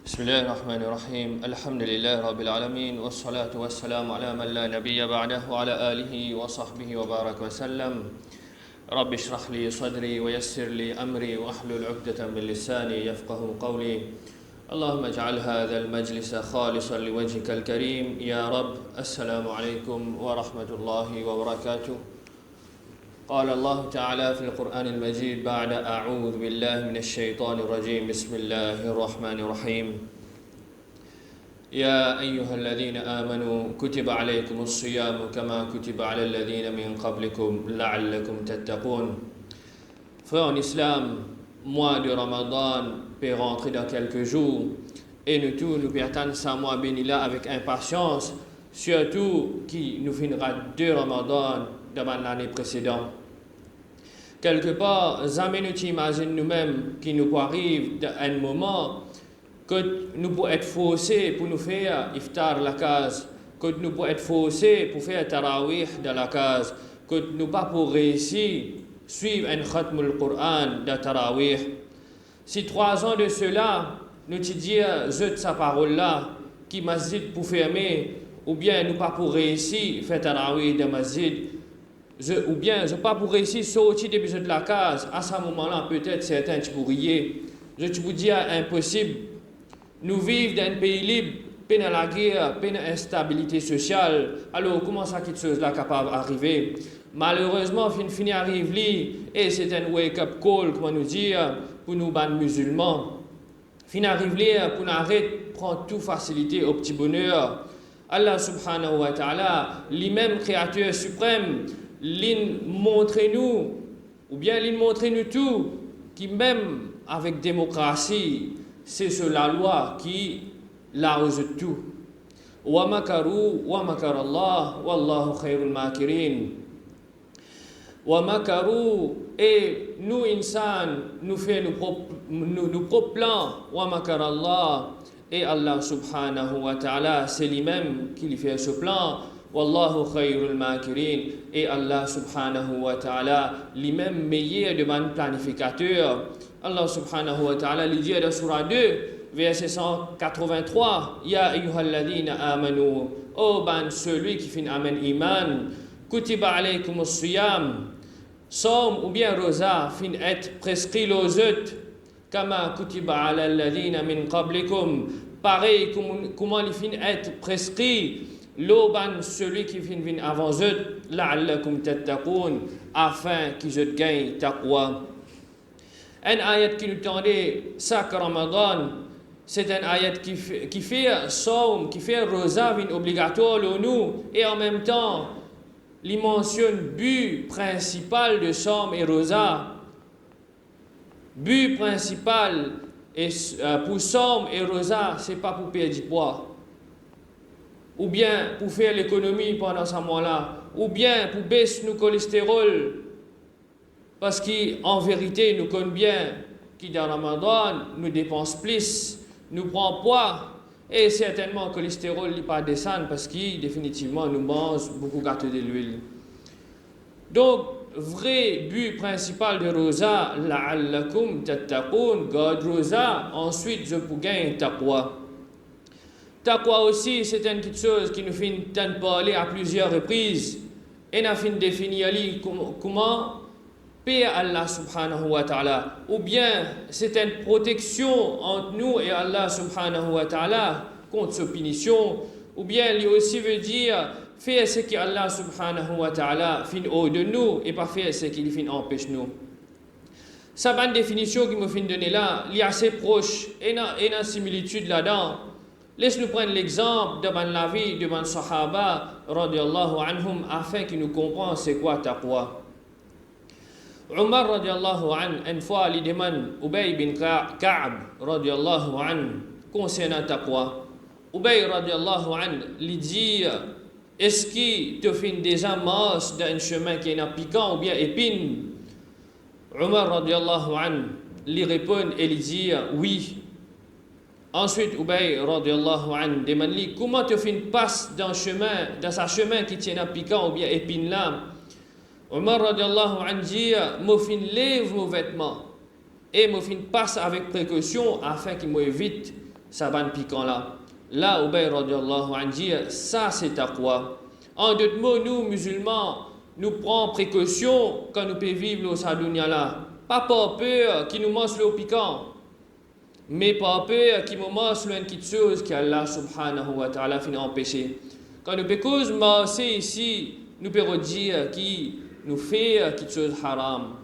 بسم الله الرحمن الرحيم الحمد لله رب العالمين والصلاة والسلام على من لا نبي بعده وعلى آله وصحبه وبارك وسلم رب اشرح لي صدري ويسر لي أمري واحلل عقدة من لساني يفقه قولي اللهم اجعل هذا المجلس خالصا لوجهك الكريم يا رب. السلام عليكم ورحمة الله وبركاته. قال الله تعالى في القرآن المجيد بعد أعوذ بالله من الشيطان الرجيم بسم الله الرحمن الرحيم يا أيها الذين آمنوا كتب عليكم الصيام كما كتب على الذين من قبلكم لعلكم تتقون. Frères en islam, mois de Ramadan peut rentrer dans quelques jours et nous tous nous attendons ce mois béni là avec impatience, surtout qui nous finira 2 Ramadan dans l'année précédente. Quelque part, jamais nous imaginons nous-mêmes qu'il nous arrive à un moment que nous pouvons être forcés pour nous faire iftar la case, que nous pouvons être forcés pour faire tarawih dans la case, que nous pas pour réussir suivre un khatm al-Qur'an de tarawih. Si 3 ans de cela, nous te dire sa parole là, qui masjid pour fermer, ou bien nous pas pour réussir faire tarawih dans masjid, ou bien je pas pour réussir sortir de la case, à ce moment-là, peut-être certains tu pourriez. Je te vous dis impossible. Nous vivons dans un pays libre, peine à la guerre, peine à l'instabilité sociale. Alors, comment ça, quelque chose là capable d'arriver? Malheureusement, fin arrive li, et c'est un wake-up call, comment nous dire, pour nous ban musulmans. Fin arrive li, pour nous arrêter de prendre toute facilité au petit bonheur. Allah subhanahu wa ta'ala, lui-même créateur suprême, l'in montre-nous, ou bien l'in montre-nous tout, qui même avec démocratie, c'est sur la loi qui l'arrose tout. Wa makaru wa makar Allah wallahu khairul makirin. Wa makaru, et nous insan nous fait nos propres plans. Wa makar Allah, et Allah subhanahu wa ta'ala c'est lui-même qui lui fait ce plan. Wallahu khairul makirin, et Allah subhanahu wa ta'ala lui-même meilleur de man planificateur. Allah subhanahu wa ta'ala lui dit dans surah 2 verset 183 Ya ayyuhalladhina amanu, oh ban celui qui fait amen iman, kutiba alaykum as-siyam, somme ou bien rosa fin être prescrit aux autres, kama kutiba ala alladhina min qablikum, pareil comment il fin être prescrit l'oban celui qui vient avant eux, la'allakum tattaqun, afin qu'ils gagnent taqwa. Un ayat qui nous tendait chaque Ramadan, c'est un ayat qui fait saum, qui fait rosa obligatoire pour nous, et en même temps, il mentionne but principal de saum et rosa. But principal pour saum et rosa, c'est pas pour perdre du poids, ou bien pour faire l'économie pendant ce mois-là, ou bien pour baisser nos cholestérol, parce qu'en vérité, nous connaissons bien que dans Ramadan, nous dépensons plus, nous prenons poids, et certainement le cholestérol n'est pas descend parce que définitivement nous mangeons beaucoup de gâteaux de l'huile. Donc, vrai but principal de rosa, la'allakum tattaqun, God rosa, ensuite je peux gagner taqwa. Taqwa aussi, c'est une petite chose qui nous fait parler à plusieurs reprises, et nous fait définir comment paix à Allah subhanahu wa ta'ala, ou bien c'est une protection entre nous et Allah subhanahu wa ta'ala contre sa punition, ou bien lui aussi veut dire faire ce que Allah subhanahu wa ta'ala fait au de nous et pas faire ce qu'il fait empêche nous. Sa bonne définition qui me fait donner là, il est assez proche et il y a une similitude là-dedans. Laisse-nous prendre l'exemple de la vie de Sahaba radiallahu anhum afin qu'ils nous comprennent c'est quoi taqwa. Umar radiallahu an, une fois, il demande Ubay bin Ka'ab radiallahu an concernant taqwa. Ubay radiallahu an lui dit est-ce qu'il te fait déjà marche dans un chemin qui est piquant ou bien épine? Umar radiallahu an lui répond et lui dit oui. Ensuite Ubay radiallahu an demande lui comment te fait une passe dans sa chemin qui tient piquant ou bien épine là? Omar radiallahu anhu dit me lève mes vêtements et me passe avec précaution afin qu'il m'évite ça ban piquant là. Là, Ubay radiallahu anhu dit, ça c'est taqwa. En d'autres mots, nous musulmans, nous prenons précaution quand nous pouvons vivre au dunya là. Pas par peur qui nous mange le piquant, mais par peur qui nous mange une petite chose qu'Allah subhanahu wa ta'ala finit empêcher. Quand nous pouvons marcher ici, nous pouvons dire qui nous fait quelque chose haram.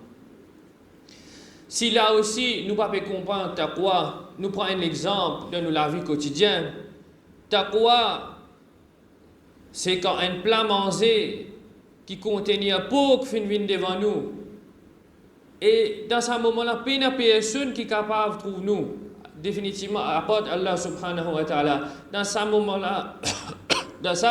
Si là aussi, nous ne pouvons pas comprendre taqwa, nous prenons un exemple de la vie quotidienne. Taqwa, c'est quand un plat mangé qui contient un pot qui vient devant nous. Et dans ce moment-là, il n'y a personne qui est capable de trouver nous. Définitivement, à part Allah subhanahu wa ta'ala. Dans ce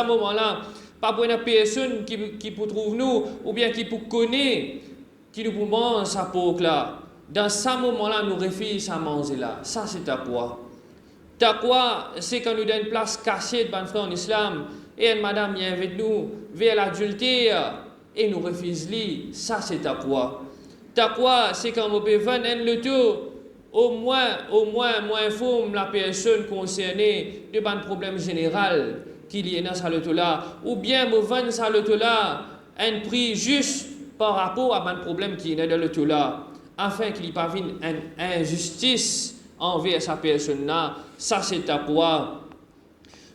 moment-là, pas pour une personne qui peut trouver nous, ou bien qui peut connaître, qui nous mange sa peau là. Dans ce moment-là, nous refusons à manger là. Ça, c'est taqwa. Taqwa, c'est quand nous donne une place cachée devant frère en islam, et une madame vient avec nous vers l'adultère, et nous refusons. Ça, c'est taqwa. Taqwa, c'est quand nous pouvons vendre le tout, au moins, informe la personne concernée de un problème général qu'il y a dans ce là, ou bien nous vendre ça là un prix juste par rapport à un problème qui est dans le tout là, afin qu'il n'y ait pas une injustice envers sa personne-là. Ça, c'est taqwa.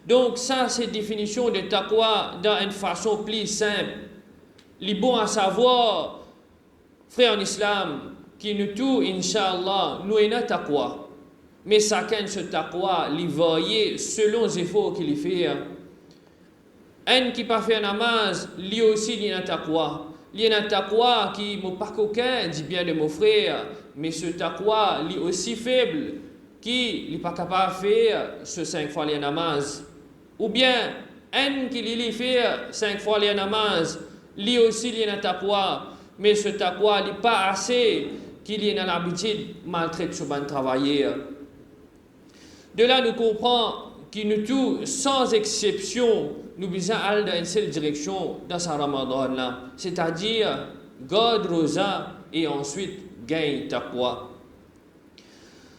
Donc, ça, c'est la définition de taqwa dans une façon plus simple. Il est bon à savoir, frère en islam, qui nous tout, Inch'Allah, nous avons taqwa. Mais chacun ce taqwa, il varie selon les efforts qu'il fait. Un qui pas fait namaz, lui aussi, il a taqwa. Il y a un taqwa qui n'est pas coquin, dit bien de mon frère, mais ce taqwa, il est aussi faible, qui n'est pas capable de faire ce 5 fois les namaz. Ou bien, un qui lui fait 5 fois les namaz, lui aussi, il y a un taqwa, mais ce taqwa n'est pas assez qu'il y ait l'habitude de maltraiter ce bon travailler. De là, nous comprenons que nous tous, sans exception, nous devons aller dans une seule direction dans ce Ramadan-là, c'est-à-dire garde rosa et ensuite gagne taqwa.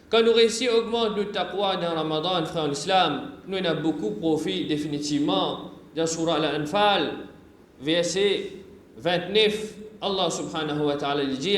Quand nous réussissons à augmenter le taqwa dans Ramadan, frère en islam, nous avons beaucoup profit définitivement dans Surah Al-Anfal, verset 29. Allah subhanahu wa ta'ala dit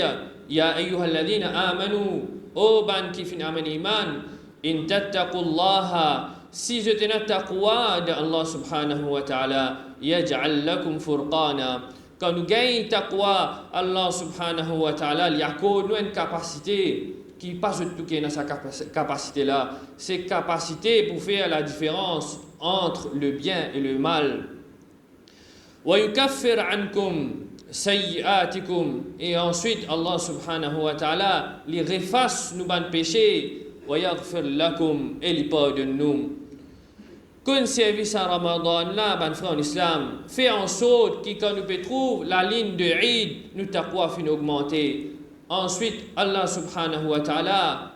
Ya ayyuhalladhina amanu, ô ban qui fin amen iman, in tattaqullaha, si je tenais taqwa de Allah subhanahu wa ta'ala, yaj'al lakum furqana. Quand nous gagnons taqwa, Allah subhanahu wa ta'ala, il y a une capacité qui pas tout qui est dans sa capacité là. C'est capacité pour faire la différence entre le bien et le mal. Wa yukaffir ankum sayyi'atikum, et ensuite Allah subhanahu wa ta'ala les efface nos bons péchés, wa yaghfir lakum, et les pardonne nous. Qu'un service à Ramadan là, ben frère en islam, fait en sorte que quand nous peut trouver la ligne de Eid, nous taqwa fin augmenter. Ensuite Allah subhanahu wa ta'ala,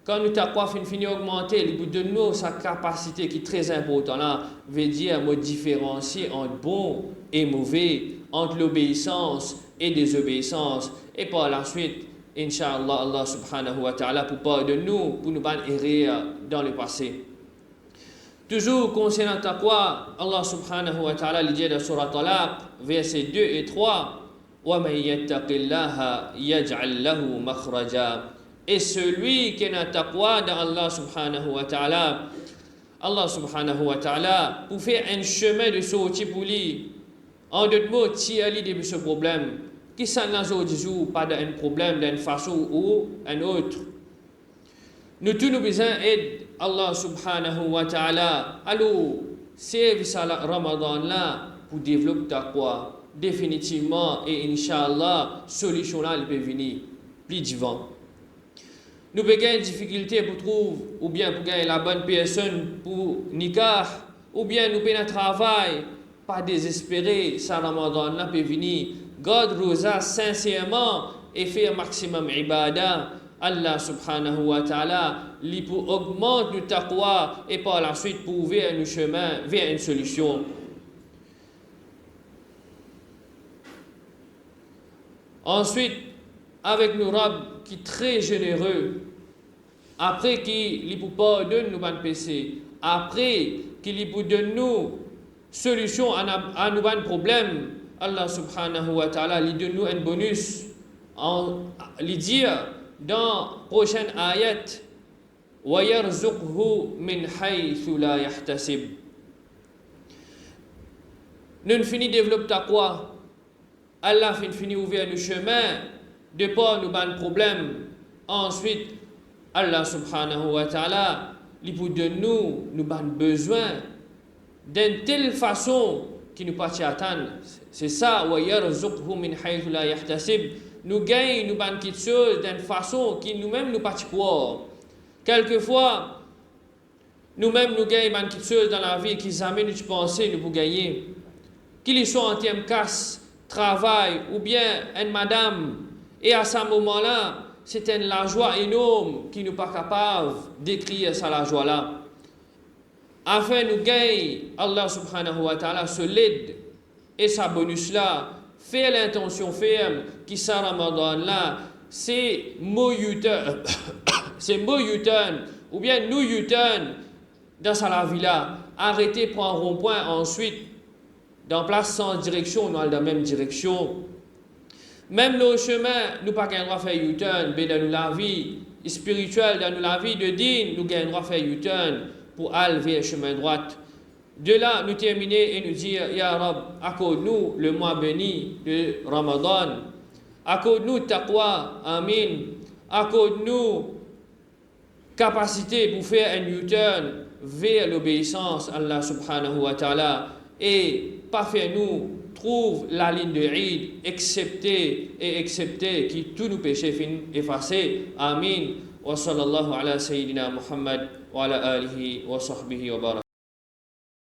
quand nous taqwa fin augmenter, il vous donne nous sa capacité qui est très importante là, veut dire me différencier entre bon et mauvais, entre l'obéissance et désobéissance, et par la suite, Inch'Allah, Allah subhanahu wa ta'ala pour pardonner nous, pour nous ban errer dans le passé. Toujours concernant taqwa, Allah subhanahu wa ta'ala dit dans Surah Talaq, versets 2 et 3, وَمَنْ يَتَّقِ اللَّهَ يَجْعَلْ لَهُ مَخْرَجًا. Et celui qui a taqwa dans Allah subhanahu wa ta'ala, Allah subhanahu wa ta'ala, pour faire un chemin de sortie pour lui. En d'autres mots, tirer de ce problème, qui s'en a aujourd'hui pas d'un problème d'une façon ou une autre. Nous tous nous besoin d'aide Allah subhanahu wa ta'ala. Alors, service à Ramadan là pour développer taqwa. Définitivement, et Inch'Allah, solution là, elle peut venir plus devant. Nous avons des difficultés pour trouver, ou bien pour gagner la bonne personne pour nikah, ou bien nous avons un travail, pas désespéré, ça Ramadan là peut venir. Garde rosa sincèrement et faire maximum ibadah. Allah subhanahu wa ta'ala, lui pour augmenter le taqwa et par la suite pour ouvrir un chemin vers une solution. Ensuite, avec nos Rabb qui est très généreux, après qu'il pardonne nous ban péché, après qu'il donne nous solution à nos problèmes, Allah subhanahu wa ta'ala lui donne nous un bonus en lui dire dans prochaine ayat wa yarzuqhu min haythu la yahtasib. Nous fini développer taqwa, Allah fini ouvrir le chemin de pas nous ban problème. Ensuite Allah subhanahu wa ta'ala lui donne nous ban besoin d'une telle façon qui nous pas attendre. C'est ça wa yarzuqhu min haythu la yahtasib. Nous gagnons nous ban quelque chose d'une façon qui nous-mêmes nous pas croire. Quelquefois nous-mêmes nous gagnons quelque chose dans la vie qui jamais nous penser nous pour gagner. Qu'ils soient en termes casse, travail ou bien une madame, et à ce moment-là c'est la joie énorme qui nous pas capable d'écrire ça la joie là. Afin nous gagner Allah subhanahu wa ta'ala ce l'aide et sa bonus là, faire l'intention ferme qui ça Ramadan là, c'est moyutan, c'est moyutan ou bien nous yutan dans sa vie là, arrêter pour un rond-point ensuite dans place sans direction, dans la même direction. Même le chemin, nous pas gain droit faire U-turn, mais dans la vie spirituelle, dans la vie de din, nous gain droit faire U-turn pour aller vers le chemin droit. De là, nous terminer et nous dire, Ya Rab, accorde-nous le mois béni de Ramadan. Accorde-nous taqwa, amin. Accorde-nous capacité pour faire un U-turn vers l'obéissance à Allah subhanahu wa ta'ala et pas faire nous trouve la ligne de Eid excepté qui tous nos péchés fin effacés. Amin. Wa sallallahu ala sayyidina Muhammad wa ala alihi wa sahbihi wa barak.